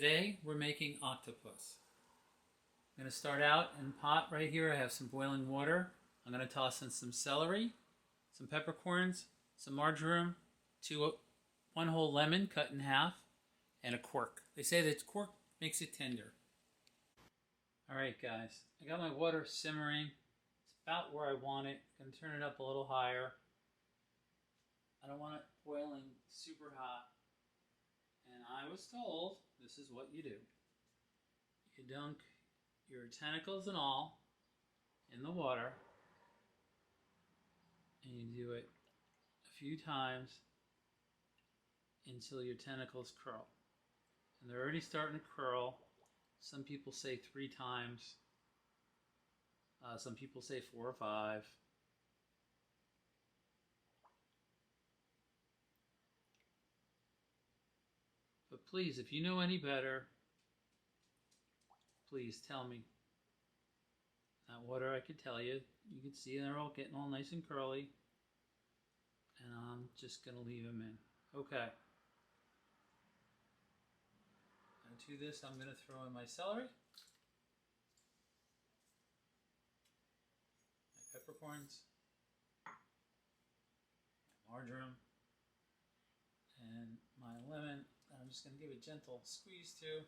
Today we're making octopus. I'm going to start out in a pot right here. I have some boiling water. I'm going to toss in some celery, some peppercorns, some marjoram, one whole lemon cut in half, and a cork. They say that cork makes it tender. Alright guys, I got my water simmering. It's about where I want it. I'm going to turn it up a little higher. I don't want it boiling super hot. And I was told this is what you do. You dunk your tentacles and all in the water, and you do it a few times until your tentacles curl. And they're already starting to curl. Some people say 3 times. Some people say 4 or 5. But please, if you know any better, please tell me. That water, I could tell you. You can see they're all getting all nice and curly. And I'm just going to leave them in. Okay. And to this, I'm going to throw in my celery, my peppercorns, my marjoram, and my lemon. And I'm just going to give it a gentle squeeze too.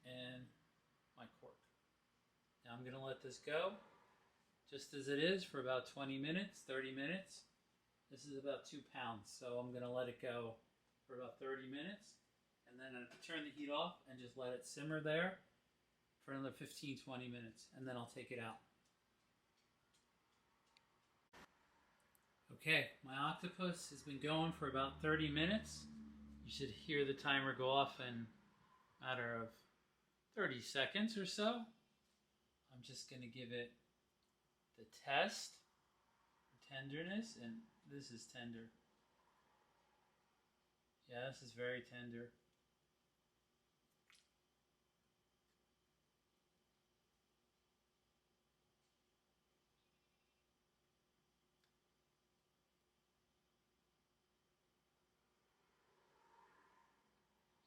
And my cork. Now I'm going to let this go just as it is for about 20 minutes, 30 minutes. This is about 2 pounds, so I'm going to let it go for about 30 minutes. And then I'll turn the heat off and just let it simmer there for another 15-20 minutes, and then I'll take it out. Okay, my octopus has been going for about 30 minutes. You should hear the timer go off in a matter of 30 seconds or so. I'm just going to give it the test for tenderness, and this is tender. Yeah, this is very tender.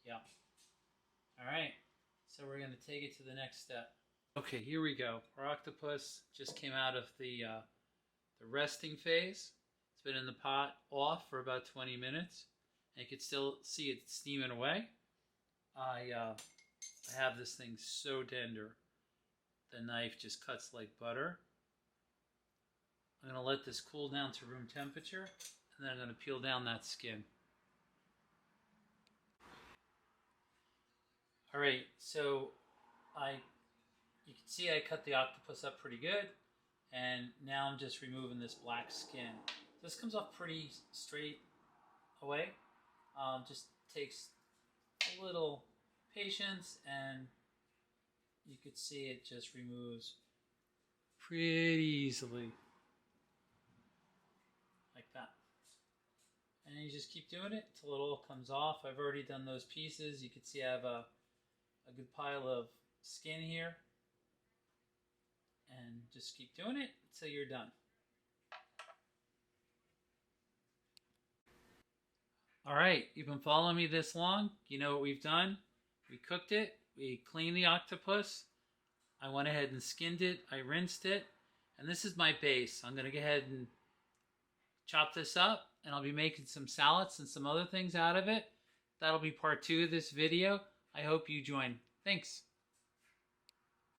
Yeah. All right. So we're going to take it to the next step. Okay, here we go. Our octopus just came out of the resting phase. It's been in the pot off for about 20 minutes. And you can still see it steaming away. I have this thing so tender. The knife just cuts like butter. I'm going to let this cool down to room temperature, and then I'm going to peel down that skin. Alright, so you can see I cut the octopus up pretty good, and now I'm just removing this black skin. This comes off pretty straight away. Just takes a little patience, and you could see it just removes pretty easily. Like that. And you just keep doing it until it all comes off. I've already done those pieces. You can see I have a good pile of skin here. And just keep doing it until you're done. Alright, you've been following me this long. You know what we've done. We cooked it. We cleaned the octopus. I went ahead and skinned it. I rinsed it. And this is my base. I'm going to go ahead and chop this up. And I'll be making some salads and some other things out of it. That'll be part 2 of this video. I hope you join. Thanks.